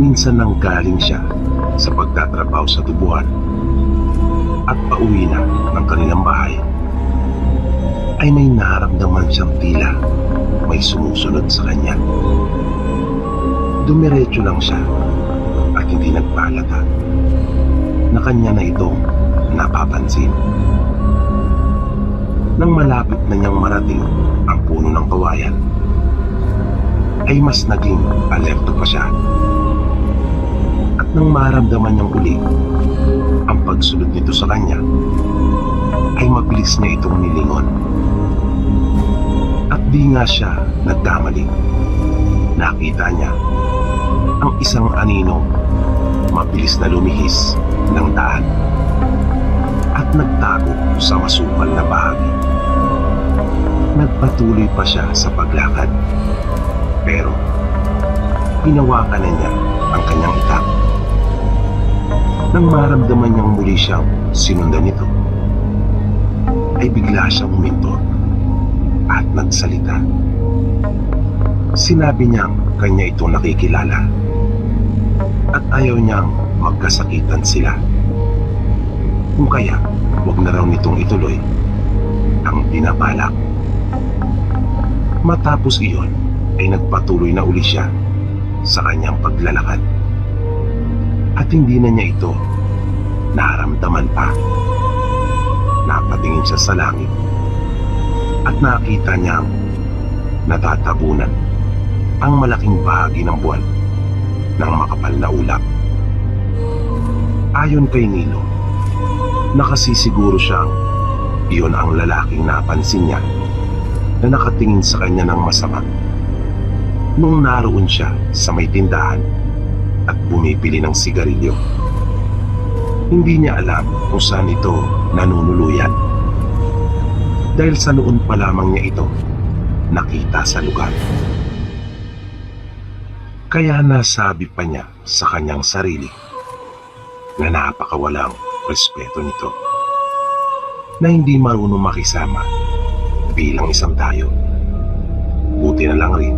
minsan nang galing siya sa pagtatrabaho sa tubuhan at pauwi na ng kanilang bahay, ay may naramdaman siyang tila may sumusunod sa kanya. Dumiretso lang siya at hindi nagpalata na kanya na itong napapansin. Nang malapit na niyang marating ang puno ng kawayan, ay mas naging alerto pa siya. At nang maramdaman niyang uli ang pagsunod nito sa kanya, ay mabilis na itong nilingon. At di nga siya nagkamali. Nakita niya ang isang anino mabilis na lumihis ng daan at nagtago sa masukal na bahagi. Nagpatuloy pa siya sa paglakad, pero hinawakan na niya ang kanyang itak. Nang maramdaman niyang muli siyang sinundan nito, ay bigla siyang huminto at nagsalita. Sinabi niyang kanya ito nakikilala at ayaw niyang magkasakitan sila. Kung kaya, huwag na raw nitong ituloy ang pinabalak. Matapos iyon, ay nagpatuloy na uli siya sa kanyang paglalakad. At hindi na niya ito naramdaman pa. Napatingin siya sa langit at nakita niyang natatabunan ang malaking bahagi ng buwan ng makapal na ulap. Ayon kay Nilo, nakasisiguro siyang iyon ang lalaking napansin niya na nakatingin sa kanya ng masama nung naroon siya sa may tindahan at bumibili ng sigarilyo. Hindi niya alam kung saan ito nanunuluyan, dahil sa noon pa lamang niya ito nakita sa lugar. Kaya nasabi pa niya sa kanyang sarili na napakawalang respeto nito, na hindi marunong makisama bilang isang tayo. Buti na lang rin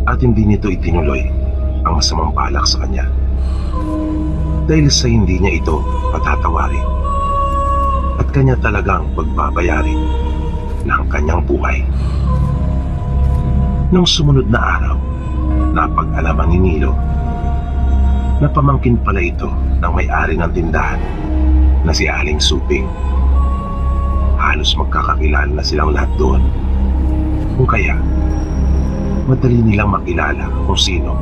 at hindi nito itinuloy ang masamang balak sa kanya, dahil sa hindi niya ito patatawarin at kanya talagang pagbabayarin ng kanyang buhay. Nung sumunod na araw, napag-alaman ni Nilo na pamangkin pala ito ng may-ari ng tindahan na si Aling Suping. Halos magkakakilala na silang lahat doon, kung kaya madali nilang makilala kung sino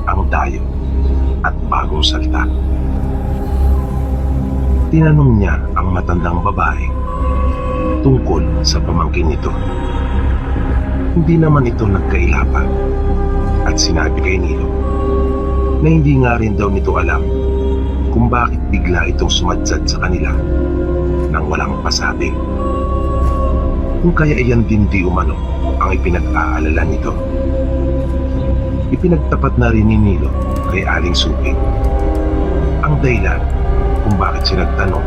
ang dayo at bagong salta. Tinanong niya ang matandang babae tungkol sa pamangkin nito. Hindi naman ito nagkaila pa at sinabi kay Nilo na hindi nga rin daw nito alam kung bakit bigla itong sumadsad sa kanila nang walang pasabi. Kung kaya iyan din di umano ang ipinag-aalala nito. Ipinagtapat na rin ni Nilo kay Aling Suping ang dahilan kung bakit siya nagtanong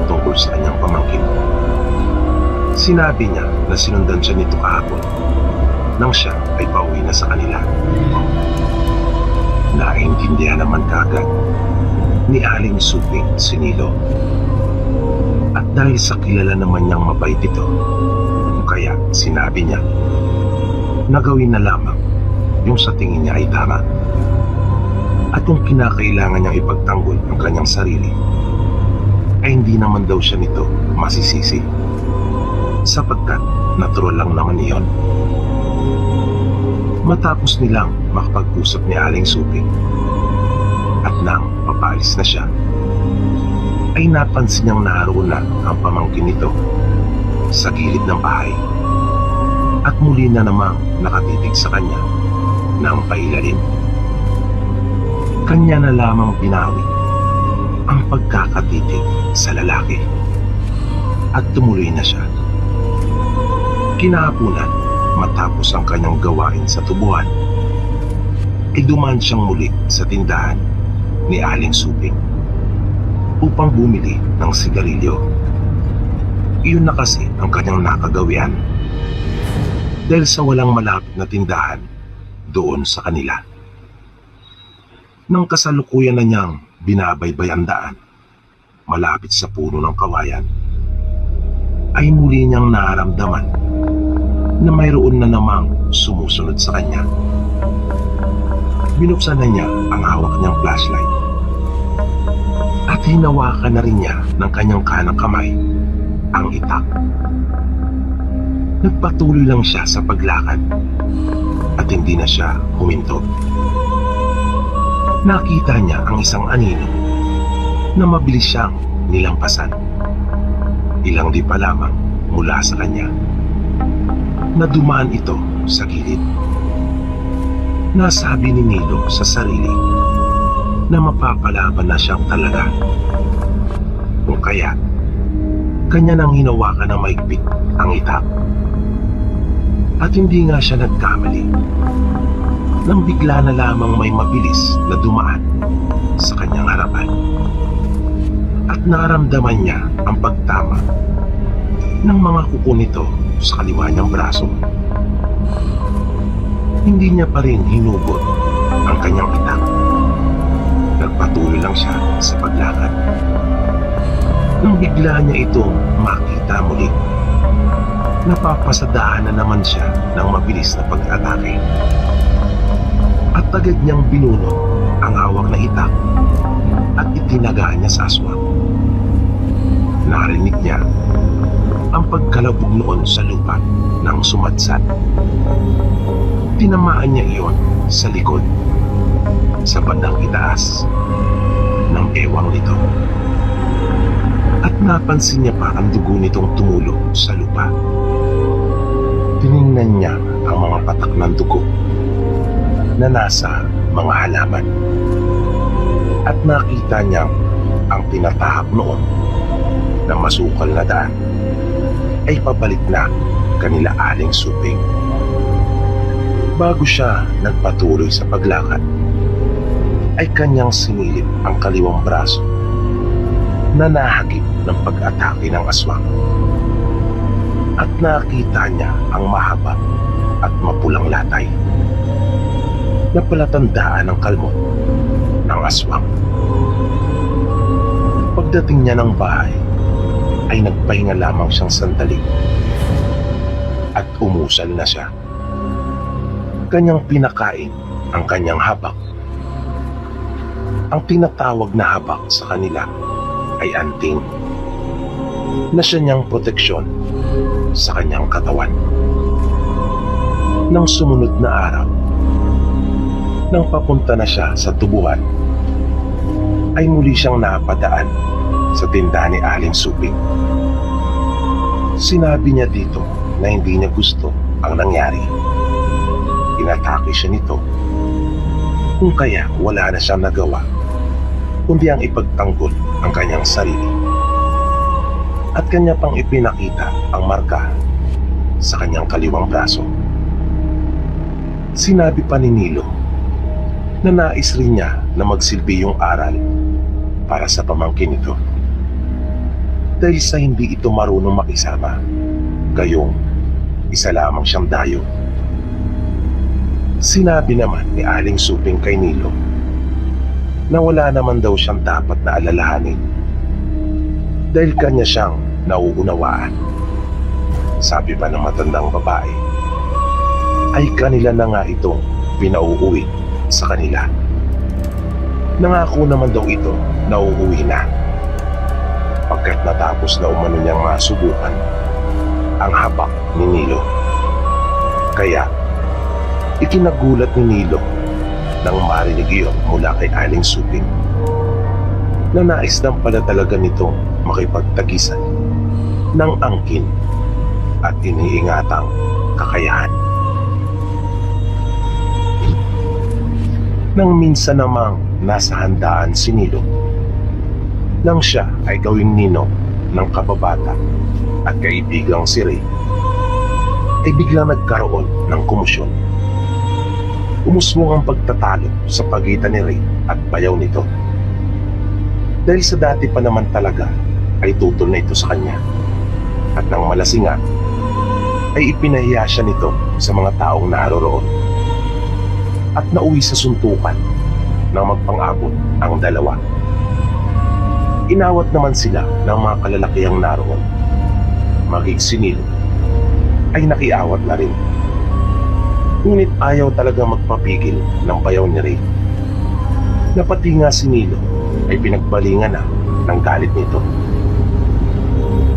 tungkol sa kanyang pamangkin. Sinabi niya na sinundan siya nito kahapon nang siya ay pauwi na sa kanila. Naintindihan naman kaagad ni Aling Suping si Nilo, at dahil sa kilala naman niyang mabait ito, kaya sinabi niya na gawin na lamang yung sa tingin niya ay tama, at kung kinakailangan niyang ipagtanggol ang kanyang sarili, ay hindi naman daw siya nito masisisi, sapagkat natural lang naman iyon. Matapos nilang makapag-usap ni Aling Suping at nang papaalis na siya, ay napansin niyang naroon na ang pamangkin nito sa gilid ng bahay at muli na namang nakatitig sa kanya ng pailalim. Kanya na lamang binawi ang pagkakatitig sa lalaki at tumuloy na siya. Kinahapunan, matapos ang kanyang gawain sa tubuhan, ay dumaan siyang muli sa tindahan ni Aling Suping upang bumili ng sigarilyo. Iyon na kasi ang kanyang nakagawian, dahil sa walang malapit na tindahan doon sa kanila. Nang kasalukuyan na niyang binabaybay ang daan, malapit sa puno ng kawayan, ay muli niyang nararamdaman na mayroon na namang sumusunod sa kanya. Binuksan na niya ang hawak niyang flashlight at hinawakan na rin niya ng kanyang kanang kamay ang itak. Nagpatuloy lang siya sa paglakad at hindi na siya huminto. Nakita niya ang isang anino na mabilis siyang nilampasan. Ilang di pa lamang mula sa kanya na dumaan ito sa gilid. Nasabi ni Nilo sa sarili na mapapalaban na siyang talaga. Kung kaya, kanya nang hinawakan ng maigpit ang itak. At hindi nga siya nagkamali nang bigla na lamang may mabilis na dumaan sa kanyang harapan. At naramdaman niya ang pagtama ng mga kuko nito sa kaliwa niyang braso. Hindi niya pa rin hinugot ang kanyang itak. Nagpatuloy lang siya sa paglakad. Nang bigla niya itong makita muli, napapasadahan na naman siya ng mabilis na pag-atake. At agad niyang binunot ang hawak na itak at itinaga niya sa aswang. Narinig niya ang pagkalabog noon sa lupa ng sumadsad. Tinamaan niya iyon sa likod, sa bandang itaas ng ewang nito. At napansin niya pa ang dugo nitong tumulong sa lupa. Tiningnan niya ang mga patak ng dugo na nasa mga halaman. At nakita niya ang tinatahak noon na masukal na daan ay pabalik na kanila Aling Suping. Bago siya nagpatuloy sa paglakad, ay kanyang sinilip ang kaliwang braso na nahagip ng pag-atake ng aswang. At nakita niya ang mahaba at mapulang latay na palatandaan ng kalmot ng aswang. Pagdating niya ng bahay, ay nagpahinga lamang siyang sandali at umusal na siya. Kanyang pinakain ang kanyang habak. Ang tinatawag na habak sa kanila ay anting, na siya niyang proteksyon sa kanyang katawan. Nang sumunod na araw, nang papunta na siya sa tubuhan, ay muli siyang napadaan sa tindahan ni Aling Suping. Sinabi niya dito na hindi niya gusto ang nangyari. Inatake siya nito. Kung kaya wala na siyang nagawa kundi ang ipagtanggol ang kanyang sarili. At kanya pang ipinakita ang marka sa kanyang kaliwang braso. Sinabi pa ni Nilo na nais rin niya na magsilbi yung aral para sa pamangkin nito. Dahil sa hindi ito marunong makisama, gayong isa lamang siyang dayo. Sinabi naman ni Aling Suping kay Nilo na wala naman daw siyang dapat na alalahanin dahil kanya siyang nauunawaan. Sabi pa ng matandang babae, ay kanila na nga itong pinauuwi sa kanila. Nangako naman daw ito na uuwi na pagkat natapos na umano niyang masubukan ang habak ni Nilo. Kaya ikinagulat ni Nilo nang marinig iyon mula kay Aling Suping na nais lang pala talaga nitong makipagtagisan ng angkin at iniingatang kakayahan. Nang minsan namang nasa handaan si Nilo, nang siya ay gawing ninong ng kababata at kaibigang si Ray, ay biglang nagkaroon ng komosyon. Umusbong ang pagtatalo sa pagitan ni Ray at bayaw nito. Dahil sa dati pa naman talaga ay tutol na ito sa kanya. At nang malasingan, ay ipinahiya siya nito sa mga taong naroroon. At nauwi sa suntukan nang magpang-abot ang dalawa. Inawat naman sila ng mga kalalakihang naroon. Maging si Nilo ay nakiawat na rin. Ngunit ayaw talaga magpapigil ng bayaw ni Ray. Na pati nga si Nilo ay pinagbalingan na ng galit nito.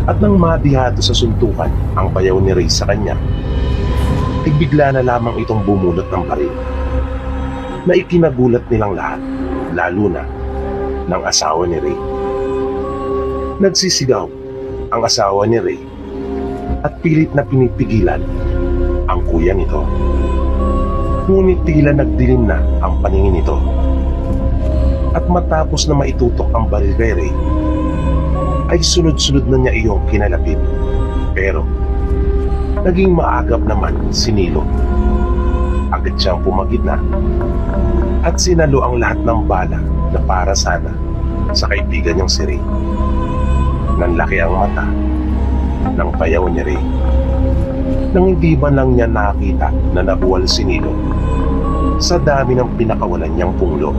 At nang madihado sa suntukan ang bayaw ni Ray sa kanya, ay bigla na lamang itong bumulot ng baril na ikinagulat nilang lahat, lalo na ng asawa ni Ray. Nagsisigaw ang asawa ni Ray at pilit na pinipigilan ang kuya nito. Ngunit tila nagdilim na ang paningin nito. At matapos na maitutok ang baril kay Ray, ay sunod-sunod na niya iyong kinalapit. Pero naging maagap naman si Nilo. Agad siyang pumagitna at sinalo ang lahat ng bala na para sana sa kaibigan niyang si Ray. Nanlaki ang mata ng bayaw ni Ray nang hindi man lang niya nakita na nabuwal si Nilo sa dami ng pinakawalan niyang punglo.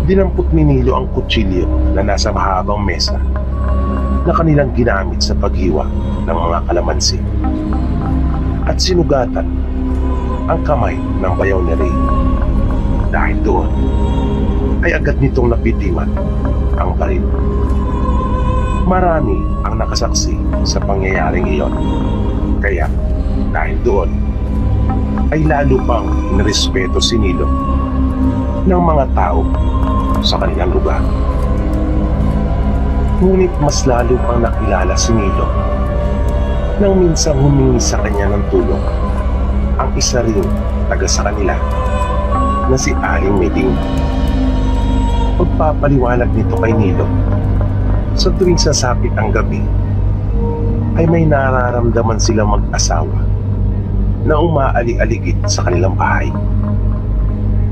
Dinampot ni Nilo ang kutsilyo na nasa mahabang mesa na kanilang ginamit sa paghiwa ng mga kalamansi at sinugatan ang kamay ng bayaw ni Ray. Dahil doon ay agad nitong napitiman ang baril. Marami ang nakasaksi sa pangyayaring iyon, kaya dahil doon ay lalo pang nirespeto si Nilo ng mga tao sa kanilang lugar. Ngunit mas lalo pang nakilala si Nilo nang minsang humingi sa kanya ng tulong ang isa ring taga sa kanila na si Aling Meding. Pagpapaliwanag nito kay Nilo, sa tuwing sasapit ang gabi ay may nararamdaman silang mag-asawa na umaali-aligid sa kanilang bahay,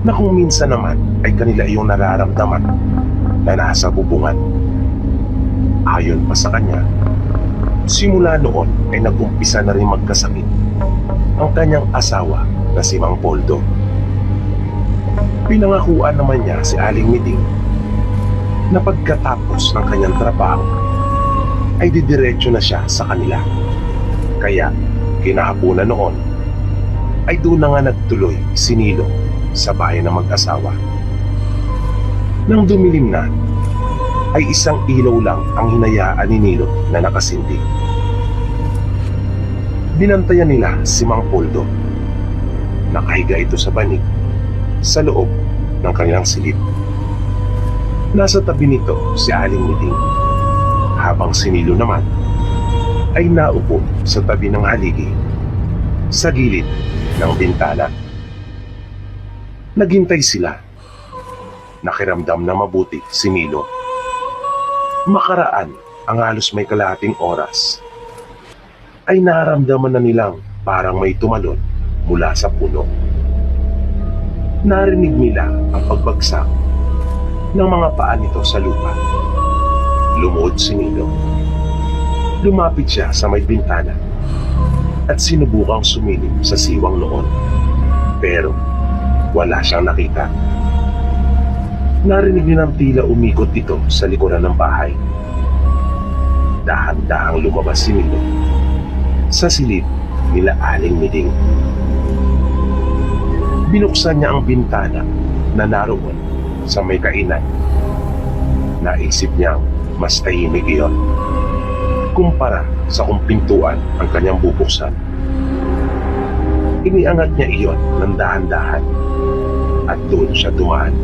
na kung minsan naman ay kanila iyong nararamdaman na nasa bubungan. Ayon pa sa kanya, simula noon ay nag-umpisa na rin magkasakit ang kanyang asawa na si Mang Poldo. Pinangakuan naman niya si Aling Meding na pagkatapos ng kanyang trabaho ay didiretso na siya sa kanila. Kaya kinahapunan noon ay doon na nga nagtuloy si Nilo sa bahay ng mag-asawa. Nang dumilim na, ay isang ilaw lang ang hinayaan ni Nilo na nakasindi. Binantayan nila si Mang Poldo. Nakahiga ito sa banig sa loob ng kanilang silid. Nasa tabi nito si Aling Meding, habang si Nilo naman ay naupo sa tabi ng haligi sa gilid ng bintana. Naghintay sila. Nakiramdam na mabuti si Nilo. Makaraan ang halos may kalahating oras ay naramdaman na nilang parang may tumalon mula sa puno. Narinig nila ang pagbagsak ng mga paa nito sa lupa. Lumuhod si Nilo. Lumapit siya sa may bintana at sinubukang sumilip sa siwang noon. Pero wala siyang nakita. Narinig nilang tila umikot ito sa likuran ng bahay. Dahan-dahang lumabas si Nilo sa silid nila Aling Meding. Binuksan niya ang bintana na naroon sa may kainan. Naisip niyang mas tahimik iyon kumpara sa kung pintuan ang kanyang bubuksan. Iniangat niya iyon ng dahan-dahan at doon siya dumaan.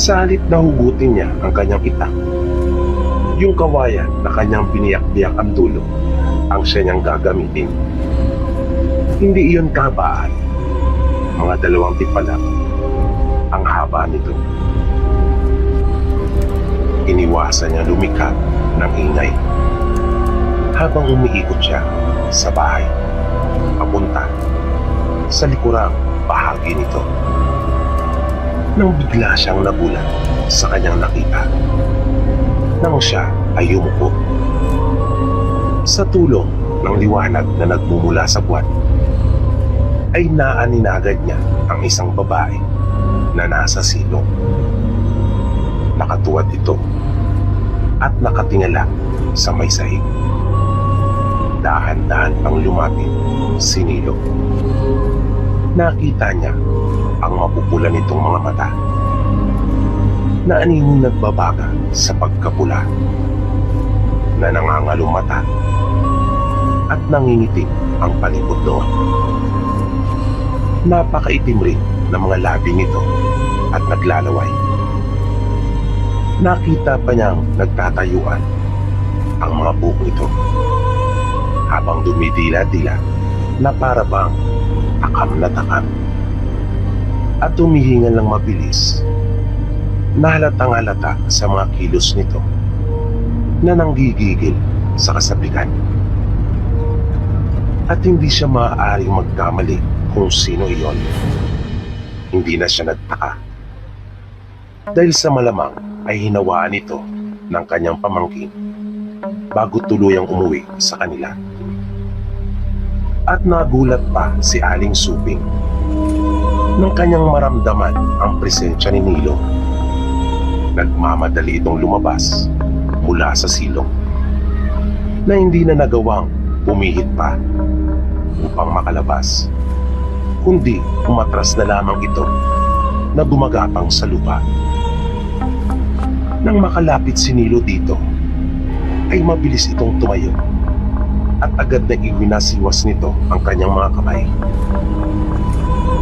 Sa halip na hugutin niya ang kanyang itak, yung kawayan na kanyang biniyak-biyak ang dulo ang siya niyang gagamitin. Hindi iyon kabaan. Mga 2 tipa lang ang haba nito. Iniwasan niya lumikha ng ingay habang umiikot siya sa bahay papunta sa likurang bahagi nito. Nang bigla siyang nagulat sa kanyang nakita nang siya ay yumuko. Sa tulong ng liwanag na nagmumula sa buwan ay naaninagad niya ang isang babae na nasa silong. Nakatuwad ito at nakatingala sa may sahig. Dahan-dahan pang lumapit si Nilo. Nakita niya ang mapupula nitong mga mata na anino nagbabaga sa pagkapula, na nangangalong mata at nangingitim ang palibot doon. Napakaitim rin ng mga labi nito at naglalaway. Nakita pa niyang nagtatayuan ang mga buhok nito habang dumidila-dila na para bang takam na takam, at humihingal ng mabilis na halatang halata sa mga kilos nito na nanggigigil sa kasabikan. At hindi siya maaaring magkamali kung sino iyon. Hindi na siya nagtaka dahil sa malamang ay hinawaan ito ng kanyang pamangkin bago tuluyang umuwi sa kanila. At nagulat pa si Aling Suping nang kanyang maramdaman ang presensya ni Nilo. Nagmamadali itong lumabas mula sa silong na hindi na nagawang pumihit pa upang makalabas, kundi umatras na lamang ito na bumagapang sa lupa. Nang makalapit si Nilo dito, ay mabilis itong tumayo at agad na iwinasiwas nito ang kanyang mga kamay,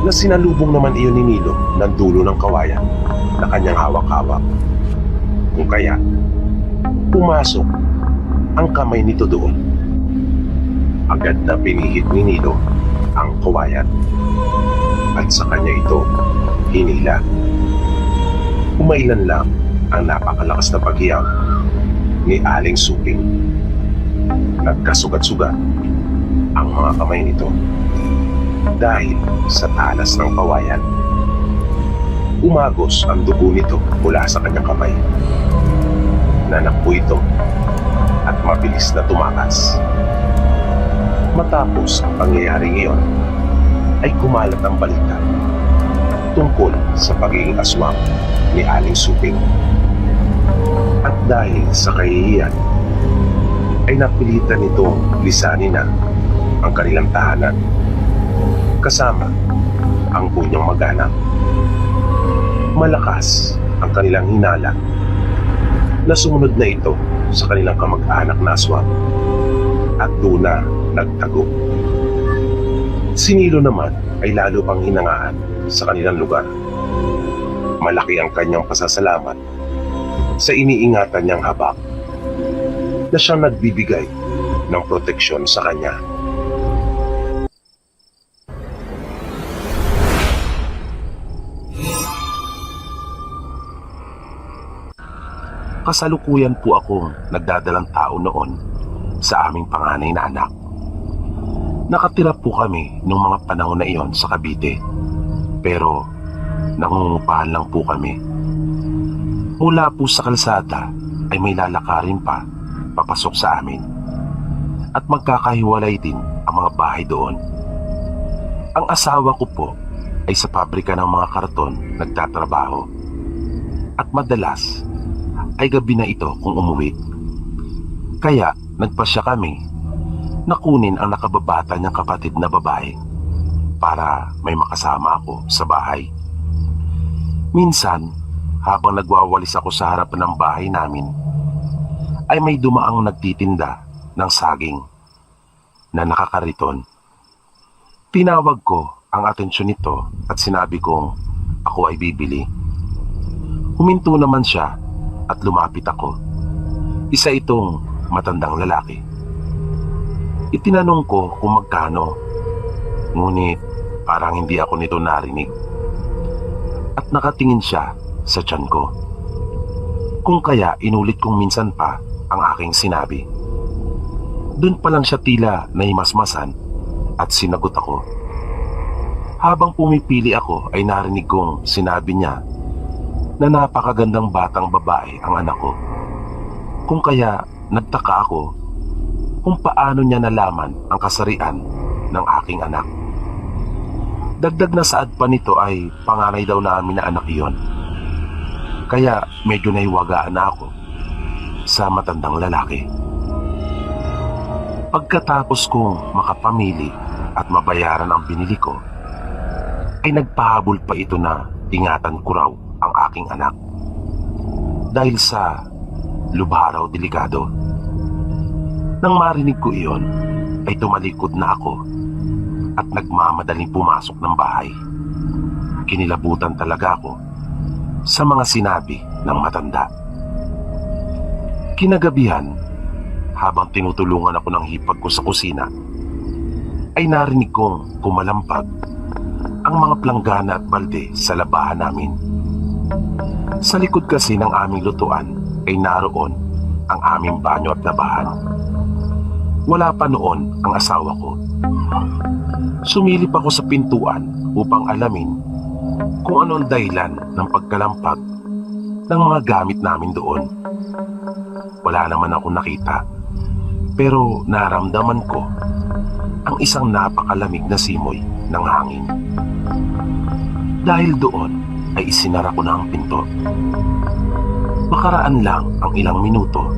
na sinalubong naman iyon ni Nilo ng dulo ng kawayan na kanyang hawak-hawak. Kung kaya, pumasok ang kamay nito doon. Agad na pinihit ni Nilo ang kawayan at sa kanya ito hinila. Umailan lang ang napakalakas na paghiyak ni Aling Suping. Nagkasugat-sugat ang mga kamay nito dahil sa talas ng kawayan. Umagos ang dugo nito mula sa kanyang kamay. Nanakbo ito at mabilis na tumakas. Matapos ang pangyayaring iyon, ay kumalat ang balita tungkol sa pagiging aswang ni Aling Suping. At dahil sa kahihiyan, ay napilitan nitong lisanin na ang kanilang tahanan kasama ang kunyang mag-anak. Malakas ang kanilang hinala na sumunod na ito sa kanilang kamag-anak na aswang at doon na nagtago. Si Nilo naman ay lalo pang hinangaan sa kanilang lugar. Malaki ang kanyang pasasalamat sa iniingatan niyang habak na siyang nagbibigay ng proteksyon sa kanya. Kasalukuyan po akong nagdadalang tao noon sa aming panganay na anak. Nakatira po kami nung mga panahon na iyon sa Cavite, pero nangungupahan lang po kami. Mula po sa kalsada ay may lalakarin pa papasok sa amin at magkakahiwalay din ang mga bahay doon. Ang asawa ko po ay sa pabrika ng mga karton nagtatrabaho at madalas ay gabi na ito kung umuwi. Kaya nagpasya kami na kunin ang nakababata niyang kapatid na babae para may makasama ako sa bahay. Minsan, habang nagwawalis ako sa harapan ng bahay namin, ay may dumaang nagtitinda ng saging na nakakariton. Tinawag ko ang atensyon nito at sinabi kong ako ay bibili. Huminto naman siya at lumapit ako. Isa itong matandang lalaki. Itinanong ko kung magkano, ngunit parang hindi ako nito narinig. At nakatingin siya sa tiyan ko. Kung kaya inulit kong minsan pa ang aking sinabi. Doon pa lang siya tila nahimasmasan at sinagot ako. Habang pumipili ako ay narinig kong sinabi niya na napakagandang batang babae ang anak ko. Kung kaya nagtaka ako kung paano niya nalaman ang kasarian ng aking anak. Dagdag na saad pa nito ay panganay daw namin na anak iyon. Kaya medyo naiwagaan na ako sa matandang lalaki. Pagkatapos kong makapamili at mabayaran ang binili ko, ay nagpahabol pa ito na ingatan ko raw ang aking anak. Dahil sa lubha raw delikado. Nang marinig ko iyon, ay tumalikod na ako at nagmamadaling pumasok ng bahay. Kinilabutan talaga ako sa mga sinabi ng matanda. Kinagabihan, habang tinutulungan ako ng hipag ko sa kusina, ay narinig kong kumalampag ang mga planggana at balde sa labahan namin. Sa likod kasi ng aming lutuan ay naroon ang aming banyo at labahan. Wala pa noon ang asawa ko. Sumilip ako sa pintuan upang alamin kung ano ang dahilan ng pagkalampag ng mga gamit namin doon. Wala naman ako nakita, pero naramdaman ko ang isang napakalamig na simoy ng hangin. Dahil doon ay isinara ko na ang pinto. Makaraan lang ang ilang minuto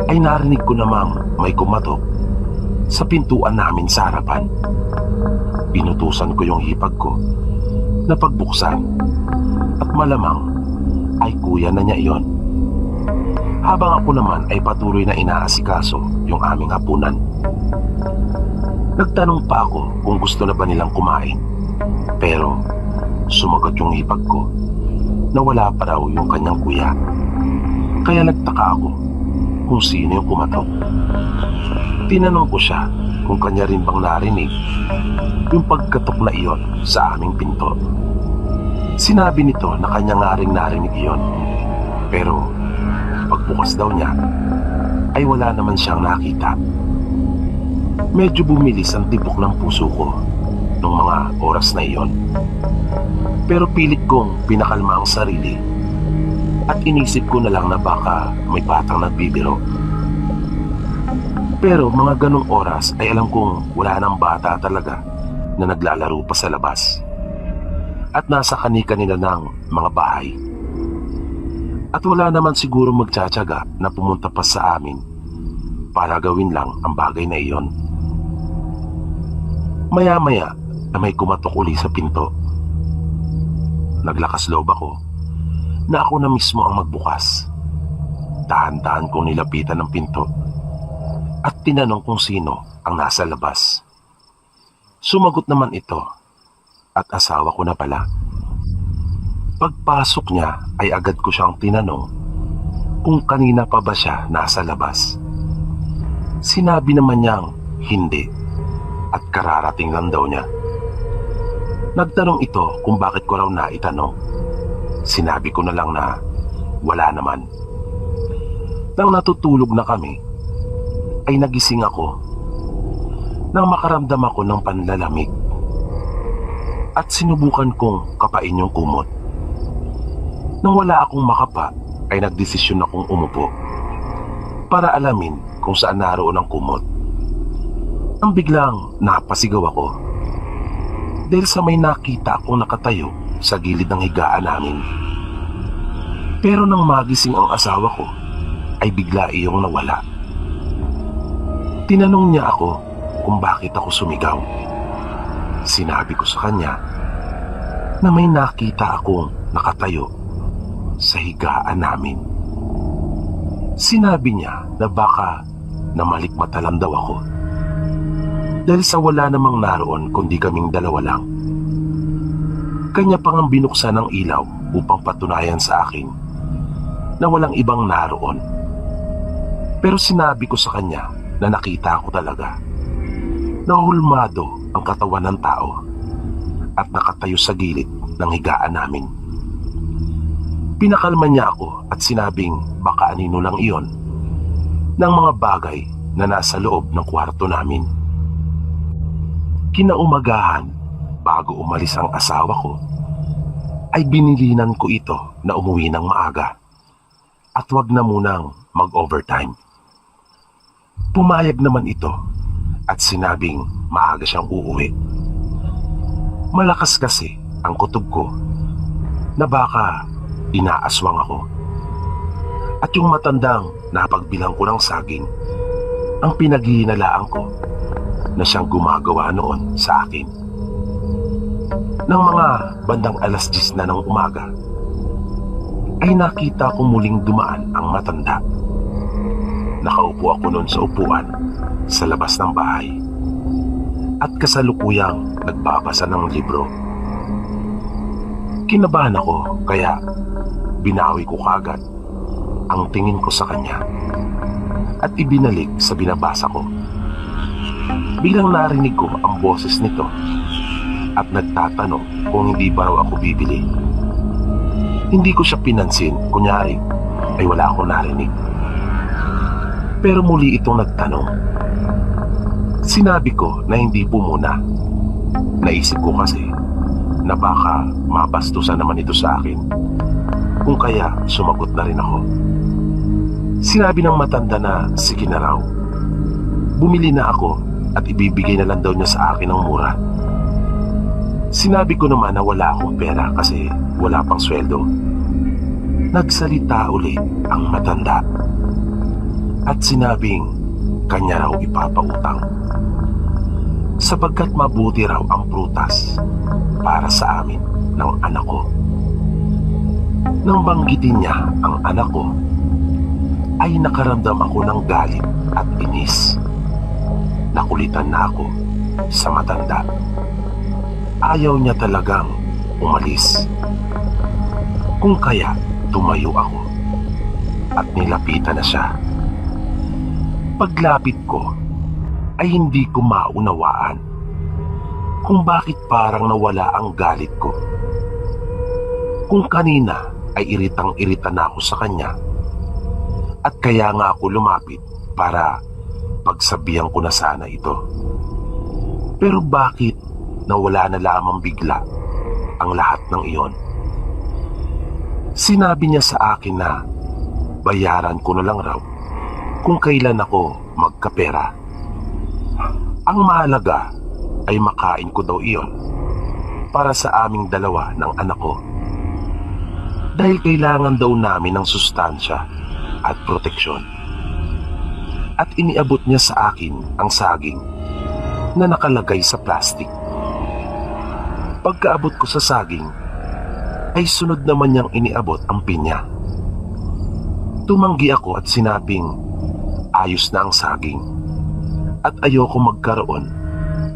ay narinig ko namang may kumatok sa pintuan namin sa harapan. Pinutusan ko yung hipag ko na pagbuksan at malamang ay kuya na niya iyon. Habang ako naman ay patuloy na inaasikaso yung aming hapunan. Nagtanong pa ako kung gusto na ba nilang kumain, pero sumagot yung hipag ko na wala pa raw yung kanyang kuya. Kaya nagtaka ako kung sino yung kumatok. Tinanong ko siya kung kanya rin bang narinig yung pagkatok na iyon sa aming pinto. Sinabi nito na kanya nga rin narinig iyon, pero pagbukas daw niya ay wala naman siyang nakita. Medyo bumilis ang tibok ng puso ko nung mga oras na iyon, pero pilit kong pinakalma ang sarili at inisip ko na lang na baka may batang nagbibiro. Pero mga ganong oras ay alam kong wala nang bata talaga na naglalaro pa sa labas at nasa kani-kanila ng mga bahay. At wala naman siguro magtsatsaga na pumunta pa sa amin para gawin lang ang bagay na iyon. Maya-maya na may kumatok uli sa pinto. Naglakas loob ako na ako na mismo ang magbukas. Dahan-dahan kong nilapitan ng pinto at tinanong kung sino ang nasa labas. Sumagot naman ito at asawa ko na pala. Pagpasok niya ay agad ko siyang tinanong kung kanina pa ba siya nasa labas. Sinabi naman niyang hindi at kararating lang daw niya. Nagtanong ito kung bakit ko raw naitanong. Sinabi ko na lang na wala naman. Nang natutulog na kami, ay nagising ako nang makaramdam ako ng panlalamig at sinubukan kong kapain yung kumot. Nang wala akong makapa, ay nagdesisyon akong umupo para alamin kung saan naroon ang kumot. Ang biglang napasigaw ako dahil sa may nakita akong nakatayo sa gilid ng higaan namin. Pero nang magising ang asawa ko, ay bigla iyong nawala. Tinanong niya ako kung bakit ako sumigaw. Sinabi ko sa kanya na may nakita akong nakatayo sa higaan namin. Sinabi niya na baka namalikmata lang daw ako dahil sa wala namang naroon kundi kaming dalawa lang. Kanya pang ang binuksan ng ilaw upang patunayan sa akin na walang ibang naroon. Pero sinabi ko sa kanya na nakita ko talaga na hulmado ang katawan ng tao at nakatayo sa gilid ng higaan namin. Pinakalma niya ako at sinabing baka anino lang iyon ng mga bagay na nasa loob ng kwarto namin. Kinaumagahan, bago umalis ang asawa ko, ay binilinan ko ito na umuwi ng maaga at wag na munang mag-overtime. Pumayag naman ito at sinabing maaga siyang uuwi. Malakas kasi ang kutob ko na baka inaaswang ako. At yung matandang napagbilang ko ng saging ang pinaghihinalaan ko na siyang gumagawa noon sa akin. Nang mga bandang 10:00 na ng umaga, ay nakita ko muling dumaan ang matanda. Nakaupo ako noon sa upuan sa labas ng bahay at kasalukuyang nagbabasa ng libro. Kinabahan ako kaya binawi ko kagad ang tingin ko sa kanya at ibinalik sa binabasa ko. Biglang narinig ko ang boses nito at nagtatanong kung hindi ba raw ako bibili. Hindi ko siya pinansin, kunyari ay wala akong narinig. Pero muli itong nagtanong. Sinabi ko na hindi po muna. Naisip ko kasi na baka mabastusan naman ito sa akin. Kung kaya sumagot na rin ako. Sinabi ng matanda na sige na raw. Bumili na ako at ibibigay na lang daw niya sa akin ng mura. Sinabi ko naman na wala akong pera kasi wala pang sweldo. Nagsalita uli ang matanda at sinabing kanya raw ipapautang sapagkat mabuti raw ang prutas para sa amin ng anak ko. Nang banggitin niya ang anak ko, ay nakaramdam ako ng galit at inis. Nakulitan na ako sa matanda. Ayaw niya talagang umalis. Kung kaya, tumayo ako at nilapitan na siya. Paglapit ko, ay hindi ko maunawaan kung bakit parang nawala ang galit ko. Kung kanina ay iritang-irita na ako sa kanya at kaya nga ako lumapit para pagsabihan ko na sana ito. Pero bakit nawala na lamang bigla ang lahat ng iyon? Sinabi niya sa akin na bayaran ko na lang raw kung kailan ako magkapera. Ang mahalaga ay makain ko daw iyon para sa aming dalawa ng anak ko. Dahil kailangan daw namin ng sustansya at proteksyon. At iniabot niya sa akin ang saging na nakalagay sa plastik. Pagkaabot ko sa saging, ay sunod naman niyang iniabot ang pinya. Tumanggi ako at sinabing ayos na ang saging at ayoko magkaroon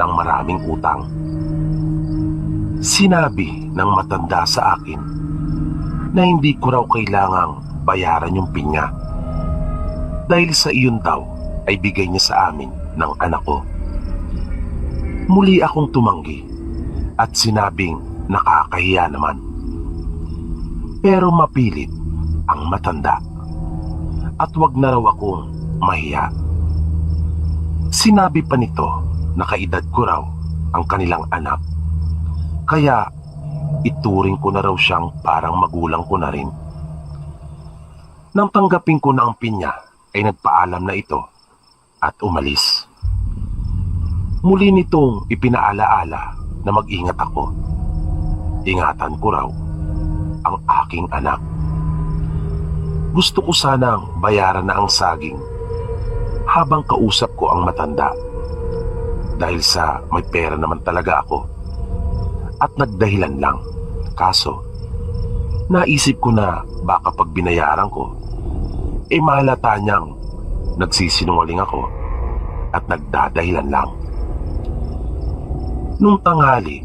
ng maraming utang. Sinabi ng matanda sa akin na hindi ko raw kailangang bayaran yung pinya dahil sa iyon daw ay bigay niya sa amin ng anak ko. Muli akong tumanggi at sinabing nakakahiya naman. Pero mapilit ang matanda at wag na raw akong mahiya. Sinabi pa nito na kaedad ko raw ang kanilang anak, kaya ituring ko na raw siyang parang magulang ko na rin. Nang tanggapin ko na ang pinya ay nagpaalam na ito at umalis. Muli nitong ipinaalaala na mag-ingat ako. Ingatan ko raw ang aking anak. Gusto ko sanang bayaran na ang saging habang kausap ko ang matanda dahil sa may pera naman talaga ako at nagdahilan lang. Kaso naisip ko na baka pag binayaran ko mahalata niyang nagsisinungaling ako at nagdadahilan lang. Nung tanghali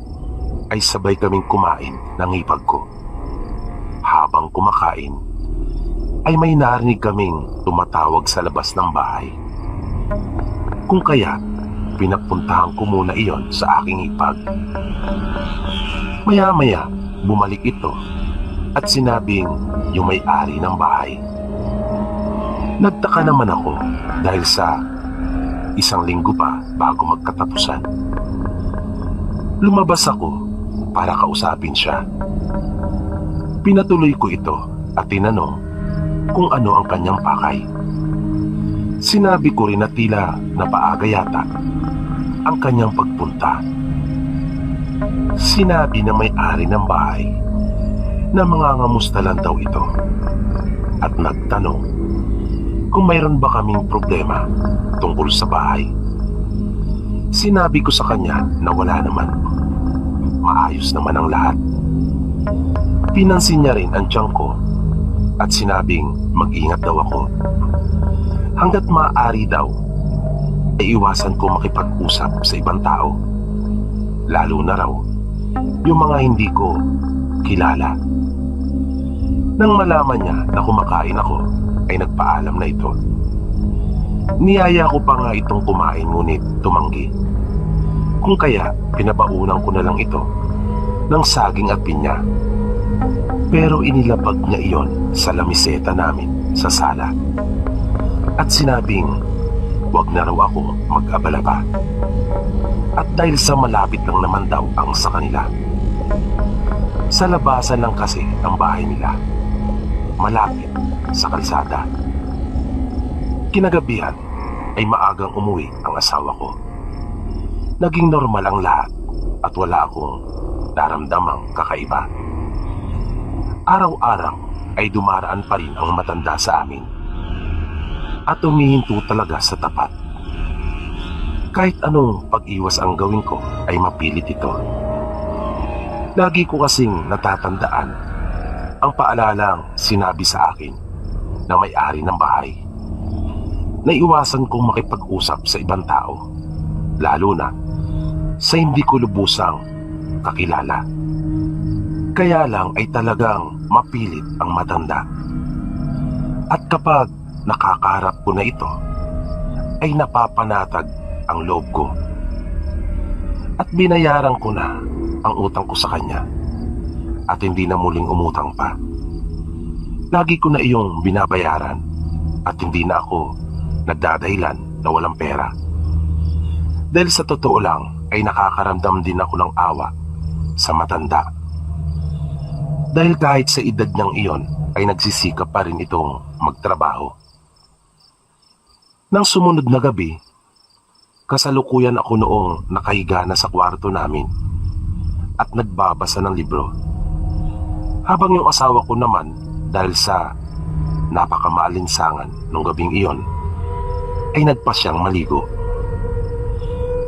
ay sabay kaming kumain ng hipag ko. Habang kumakain ay may narinig kaming tumatawag sa labas ng bahay. Kung kaya pinapuntahan ko muna iyon sa aking hipag. Maya-maya bumalik ito at sinabing yung may-ari ng bahay. Nagtaka naman ako dahil sa 1 linggo pa bago magkatapusan. Lumabas ako para kausapin siya. Pinatuloy ko ito at tinanong kung ano ang kanyang pakay. Sinabi ko rin na tila napaaga yata ang kanyang pagpunta. Sinabi ng may-ari ng bahay na mangangamusta lang daw ito at nagtanong kung mayroon ba kaming problema tungkol sa bahay. Sinabi ko sa kanya na wala naman. Maayos naman ang lahat. Pinansin niya rin ang tiyan ko at sinabing mag-ingat daw ako. Hanggat maaari daw, ay iwasan ko makipag-usap sa ibang tao. Lalo na raw, yung mga hindi ko kilala. Nang malaman niya na kumakain ako, ay nagpaalam na ito. Niyaya ko pa nga itong kumain ngunit tumanggi. Kung kaya, pinabaunan ko na lang ito ng saging at pinya. Pero inilapag niya iyon sa lamiseta namin sa sala. At sinabing, wag na raw ako mag-abala pa. At dahil sa malapit lang naman daw ang sa kanila. Sa labasan lang kasi ang bahay nila. Malapit sa kalsada. Kinagabihan ay maagang umuwi ang asawa ko. Naging normal ang lahat at wala akong naramdamang kakaiba. Araw-araw ay dumaraan pa rin ang matanda sa amin at humihinto talaga sa tapat. Kahit anong pag-iwas ang gawin ko ay mapilit ito. Lagi ko kasing natatandaan ang paalalang sinabi sa akin na may-ari ng bahay. Naiwasan kong makipag-usap sa ibang tao, lalo na sa hindi ko lubusang kakilala. Kaya lang ay talagang mapilit ang matanda. At kapag nakakaharap ko na ito, ay napapanatag ang loob ko. At binayaran ko na ang utang ko sa kanya at hindi na muling umutang pa. Lagi ko na iyong binabayaran at hindi na ako nagdadahilan na walang pera. Dahil sa totoo lang ay nakakaramdam din ako ng awa sa matanda. Dahil kahit sa edad niyang iyon ay nagsisikap pa rin itong magtrabaho. Nang sumunod na gabi, kasalukuyan ako noong nakahiga na sa kwarto namin at nagbabasa ng libro. Habang yung asawa ko naman dahil sa napakamaalinsangan nung gabing iyon ay nagpa siyang maligo.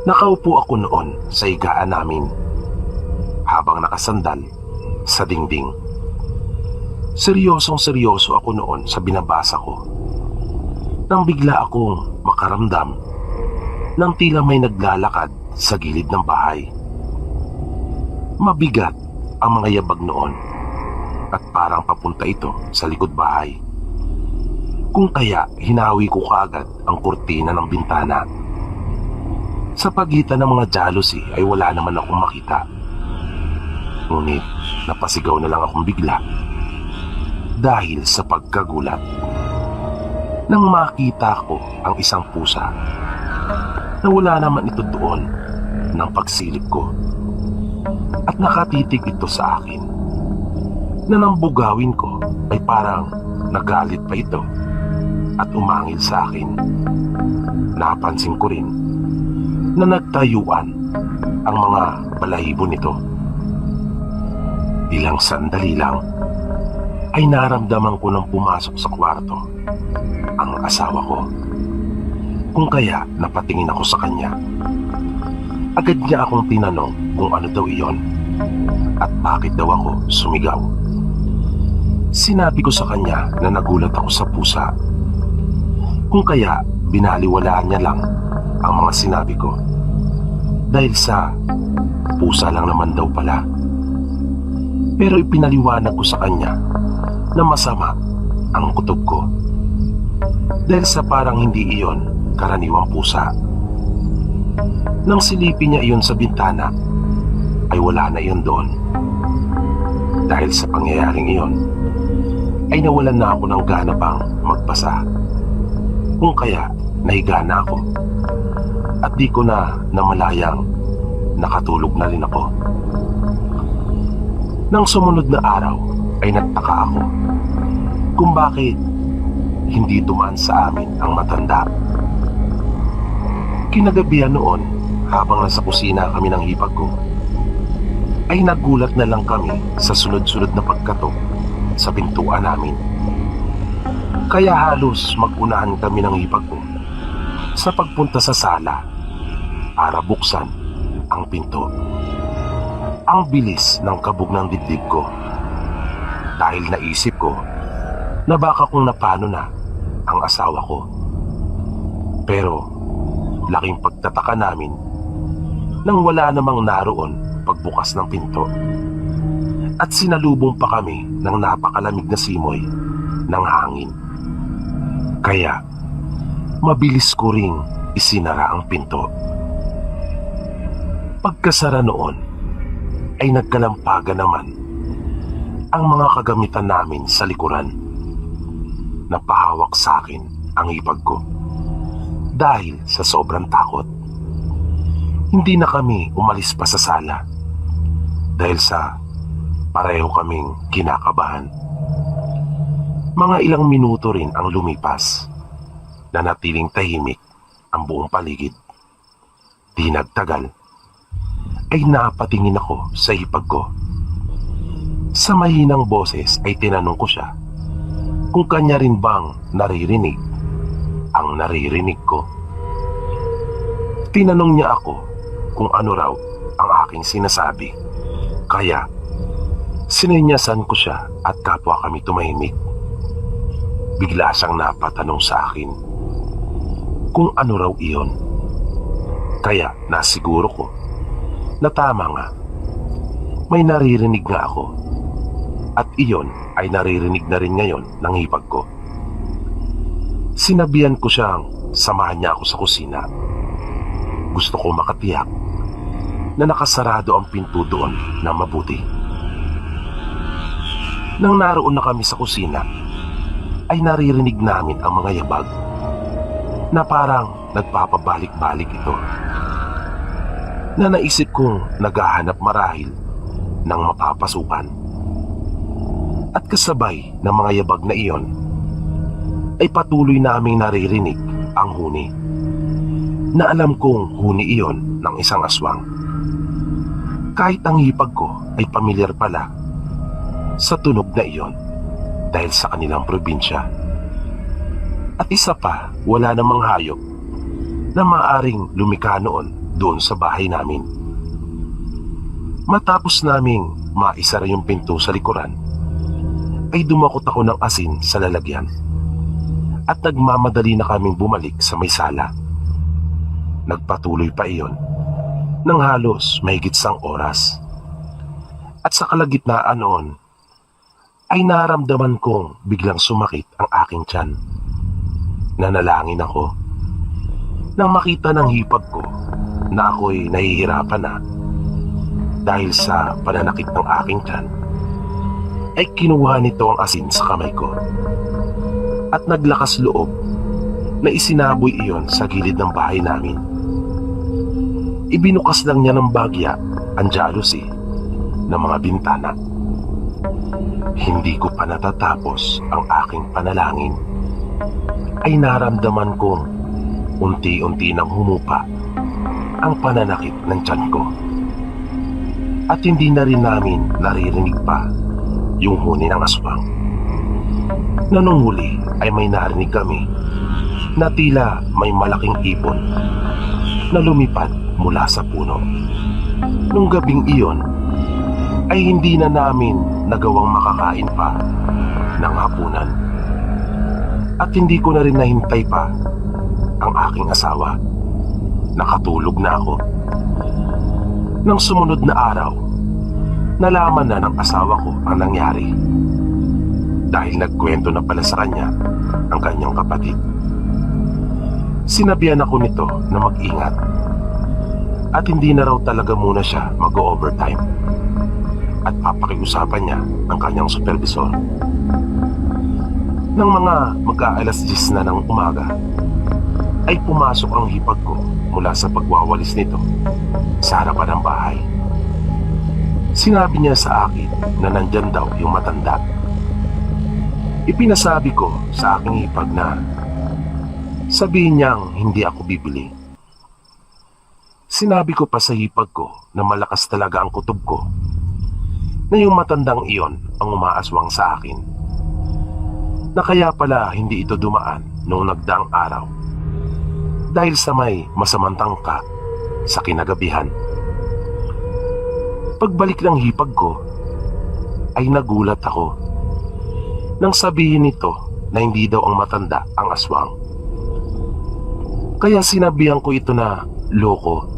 Nakaupo ako noon sa higaan namin habang nakasandal sa dingding. Seryosong-seryoso ako noon sa binabasa ko. Nang bigla akong makaramdam ng tila may naglalakad sa gilid ng bahay. Mabigat ang mga yabag noon at parang papunta ito sa likod bahay. Kung kaya hinawi ko kaagad ang kurtina ng bintana. Sa pagitan ng mga jealousy ay wala naman akong makita. Ngunit napasigaw na lang akong bigla dahil sa pagkagulat. Nang makita ko ang isang pusa na wala naman ito doon ng pagsilip ko at nakatitig ito sa akin na nang bugawin ko ay parang nagalit pa ito at umangil sa akin. Napansin ko rin na nagtayuan ang mga balahibo nito. Ilang sandali lang ay naramdaman ko nang pumasok sa kwarto ang asawa ko. Kung kaya napatingin ako sa kanya. Agad niya akong tinanong kung ano daw iyon at bakit daw ako sumigaw. Sinabi ko sa kanya na nagulat ako sa pusa. Kung kaya binaliwalaan niya lang ang mga sinabi ko dahil sa pusa lang naman daw pala. Pero ipinaliwanag ko sa kanya na masama ang kutob ko dahil sa parang hindi iyon karaniwang pusa. Nang silipin niya iyon sa bintana ay wala na iyon doon. Dahil sa pangyayaring iyon ay nawalan na ako ng gana pang magpasa. Kung kaya nahiga na ako at di ko na namalayang nakatulog na rin ako. Nang sumunod na araw ay nagtaka ako kung bakit hindi dumaan sa amin ang matanda. Kinagabihan noon habang nasa kusina kami ng hipag ko ay nagulat na lang kami sa sunod-sunod na pagkatok sa pintuan namin. Kaya halos mag-unahan kami ng hipag ko sa pagpunta sa sala para buksan ang pinto. Ang bilis ng kabog ng dibdib ko dahil naisip ko na baka kung napano na ang asawa ko. Pero laking pagtataka namin nang wala namang naroon pagbukas ng pinto at sinalubong pa kami ng napakalamig na simoy ng hangin. Kaya mabilis ko ring isinara ang pinto. Pagkasara noon ay nagkalampagan naman ang mga kagamitan namin sa likuran. Napahawak sa akin ang hipag ko dahil sa sobrang takot. Hindi na kami umalis pa sa sala dahil sa pareho kaming kinakabahan. Mga ilang minuto rin ang lumipas na natiling tahimik ang buong paligid. Di nagtagal ay napatingin ako sa hipag ko. Sa mahinang boses ay tinanong ko siya kung kanya rin bang naririnig ang naririnig ko. Tinanong niya ako kung ano raw ang aking sinasabi. Kaya sinenyasan ko siya at kapwa kami tumahimik. Bigla siyang napatanong sa akin kung ano raw iyon. Kaya nasiguro ko na tama nga. May naririnig nga ako. At iyon ay naririnig na rin ngayon ng hipag ko. Sinabihan ko siyang samahan niya ako sa kusina. Gusto ko makatiyak na nakasarado ang pinto doon na mabuti. Nang naroon na kami sa kusina, ay naririnig namin ang mga yabag na parang nagpapabalik-balik ito. Na naisip kong naghahanap marahil ng mapapasukan. At kasabay ng mga yabag na iyon, ay patuloy naming naririnig ang huni. Na alam kong huni iyon ng isang aswang. Kahit ang hipag ko ay pamilyar pala sa tunog na iyon dahil sa kanilang probinsya. At isa pa, wala namang hayop na maaring lumika noon doon sa bahay namin. Matapos naming maisara yung pinto sa likuran, ay dumakot ako ng asin sa lalagyan at nagmamadali na kaming bumalik sa may sala. Nagpatuloy pa iyon ng halos mahigit 1 oras. At sa kalagitnaan noon, ay naramdaman kong biglang sumakit ang aking tiyan. Nanalangin ako nang makita ng hipag ko na ako'y nahihirapan na dahil sa pananakit ng aking tiyan, ay kinuha nito ang asin sa kamay ko at naglakas loob na isinaboy iyon sa gilid ng bahay namin. Ibinukas lang niya ng bagya ang jalousie ng mga bintana. Hindi ko pa natatapos ang aking panalangin ay naramdaman kong unti-unti nang humupa ang pananakit ng tiyan ko. At hindi na rin namin naririnig pa yung huni ng aswang. Na nung huli ay may narinig kami na tila may malaking ibon na lumipad mula sa puno. Nung gabing iyon ay hindi na namin nagawang makakain pa ng hapunan. At hindi ko na rin nahintay pa ang aking asawa. Nakatulog na ako. Nang sumunod na araw, nalaman na ng asawa ko ang nangyari dahil nagkwento na pala sa kanya ang kanyang kapatid. Sinabihan ako nito na mag-ingat at hindi na raw talaga muna siya mag-overtime at papakiusapan niya ang kanyang supervisor. Nang mga mag-aalas 10 na ng umaga, ay pumasok ang hipag ko mula sa pagwawalis nito sa harapan ng bahay. Sinabi niya sa akin na nandyan daw yung matanda. Ipinasabi ko sa aking hipag na sabihin niyang hindi ako bibili. Sinabi ko pa sa hipag ko na malakas talaga ang kutob ko, na yung matandang iyon ang umaaswang sa akin, na kaya pala hindi ito dumaan noong nagdaang araw dahil sa may masamang tangka sa kinagabihan. Pagbalik ng hipag ko ay nagulat ako nang sabihin nito na hindi daw ang matanda ang aswang. Kaya sinabihan ko ito na loko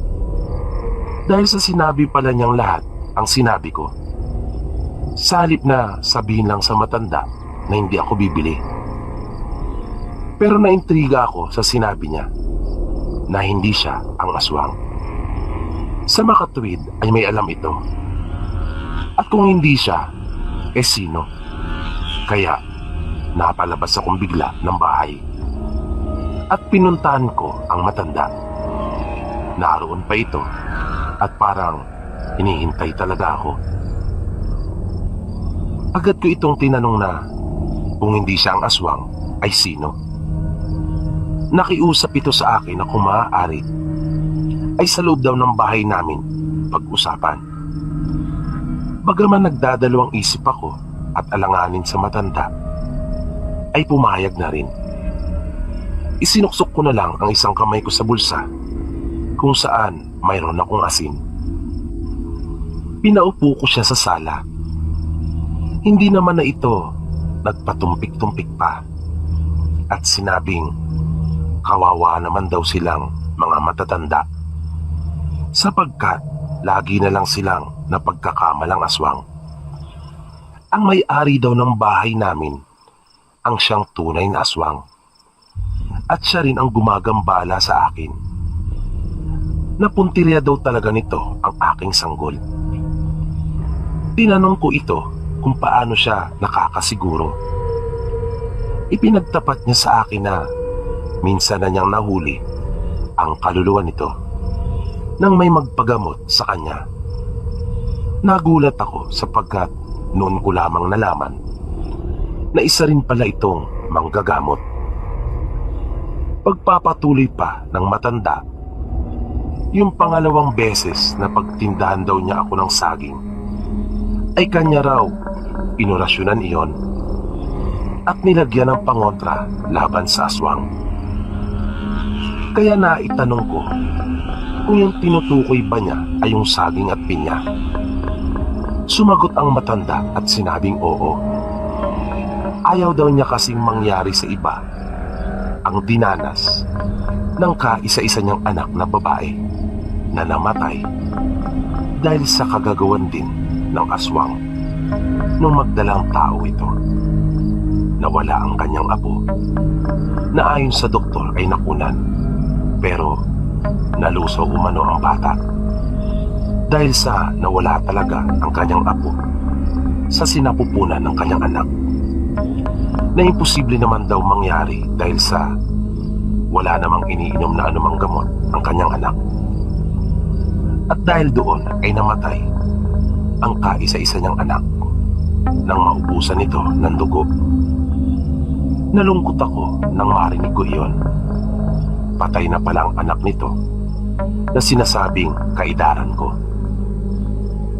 dahil sa sinabi pala niyang lahat ang sinabi ko, sa halip na sabihin lang sa matanda na hindi ako bibili. Pero naintriga ako sa sinabi niya na hindi siya ang aswang. Sa makatuwid ay may alam ito. At kung hindi siya, sino? Kaya napalabas akong bigla ng bahay at pinuntahan ko ang matanda. Naroon pa ito at parang hinihintay talaga ako. Agad ko itong tinanong na kung hindi siya ang aswang ay sino. Nakiusap ito sa akin na kung maaari ay sa loob daw ng bahay namin pag-usapan. Bagaman nagdadalawang isip ako at alanganin sa matanda, ay pumayag na rin. Isinuksok ko na lang ang isang kamay ko sa bulsa kung saan mayroon akong asin. Pinaupo ko siya sa sala. Hindi naman na ito nagpatumpik-tumpik pa at sinabing kawawa naman daw silang mga matatanda sapagkat lagi na lang silang napagkakamalang aswang. Ang may-ari daw ng bahay namin ang siyang tunay na aswang at siya rin ang gumagambala sa akin. Napuntirya daw talaga nito ang aking sanggol. Tinanong ko ito kung paano siya nakakasiguro. Ipinagtapat niya sa akin na minsan na niyang nahuli ang kaluluwa nito nang may magpagamot sa kanya. Nagulat ako sapagkat noon ko lamang nalaman na isa rin pala itong manggagamot. Pagpapatuloy pa ng matanda, yung pangalawang beses na pagtindahan daw niya ako ng saging ay kanya raw inorasyonan iyon at nilagyan ng pangontra laban sa aswang. Kaya naitanong ko kung yung tinutukoy ba niya ay yung saging at pinya. Sumagot ang matanda at sinabing oo. Ayaw daw niya kasing mangyari sa iba ang dinanas ng kaisa-isa niyang anak na babae na namatay dahil sa kagagawan din ng aswang nung magdalang tao ito. Nawala ang kanyang apo na ayon sa doktor ay nakunan, pero nalusaw umano ang bata dahil sa nawala talaga ang kanyang apo sa sinapupunan ng kanyang anak, na imposible naman daw mangyari dahil sa wala namang iniinom na anumang gamot ang kanyang anak. At dahil doon ay namatay ang kaisa-isa niyang anak nang maubusan ito ng dugo. Nalungkot ako nang marinig ko iyon. Patay na pala ang anak nito na sinasabing kaidaran ko.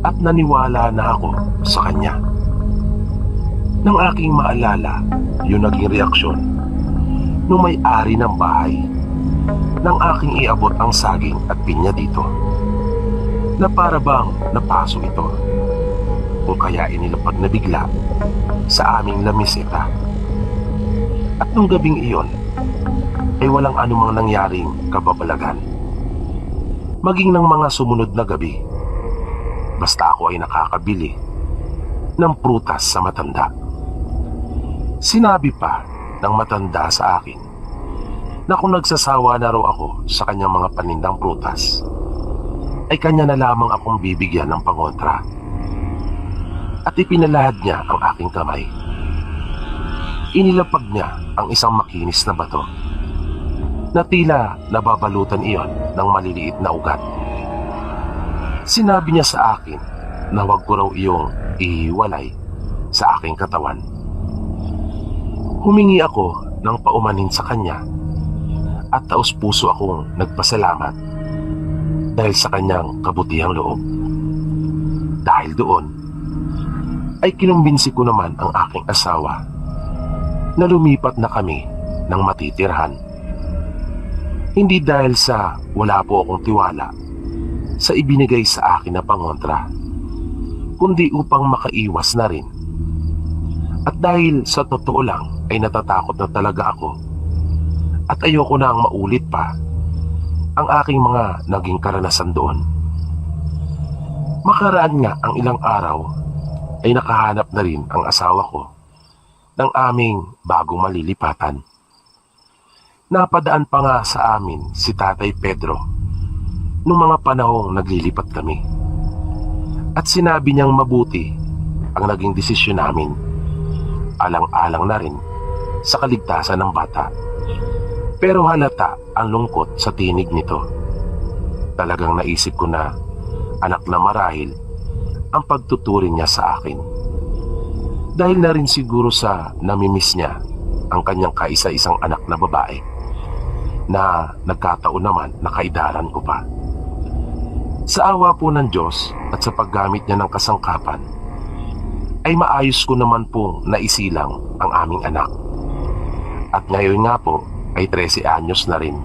At naniwala na ako sa kanya. Nang aking maalala yung naging reaksyon nung may-ari ng bahay nang aking iabot ang saging at pinya dito, na para bang napaso ito kung kaya inilapag na bigla sa aming lamiseta. At nung gabing iyon ay walang anumang nangyaring kababalagan, maging ng mga sumunod na gabi, basta ako ay nakakabili ng prutas sa matanda. Sinabi pa ng matanda sa akin na kung nagsasawa na raw ako sa kanyang mga panindang prutas, ay kanya na lamang akong bibigyan ng pangontra. At ipinalahad niya ang aking kamay. Inilapag niya ang isang makinis na bato na tila nababalutan iyon ng maliliit na ugat. Sinabi niya sa akin na huwag ko raw iyong ihiwalay sa aking katawan. Humingi ako ng paumanin sa kanya at taos puso akong nagpasalamat dahil sa kanyang kabutihang loob. Dahil doon, ay kinumbinsi ko naman ang aking asawa na lumipat na kami ng matitirhan. Hindi dahil sa wala po akong tiwala sa ibinigay sa akin na pangontra, kundi upang makaiwas na rin. At dahil sa totoo lang ay natatakot na talaga ako at ayoko na ang maulit pa ang aking mga naging karanasan doon. Makaraan nga ang ilang araw ay nakahanap na rin ang asawa ko ng aming bagong malilipatan. Napadaan pa nga sa amin si Tatay Pedro noong mga panahong naglilipat kami. At sinabi niyang mabuti ang naging desisyon namin, alang-alang na rin sa kaligtasan ng bata. Pero halata ang lungkot sa tinig nito. Talagang naisip ko na anak na marahil ang pagtuturing niya sa akin. Dahil na rin siguro sa namimiss niya ang kanyang kaisa-isang anak na babae na nagkataon naman na kaidaran ko pa. Sa awa po ng Diyos at sa paggamit niya ng kasangkapan, ay maayos ko naman pong naisilang ang aming anak. At ngayon nga po ay 13 anyos na rin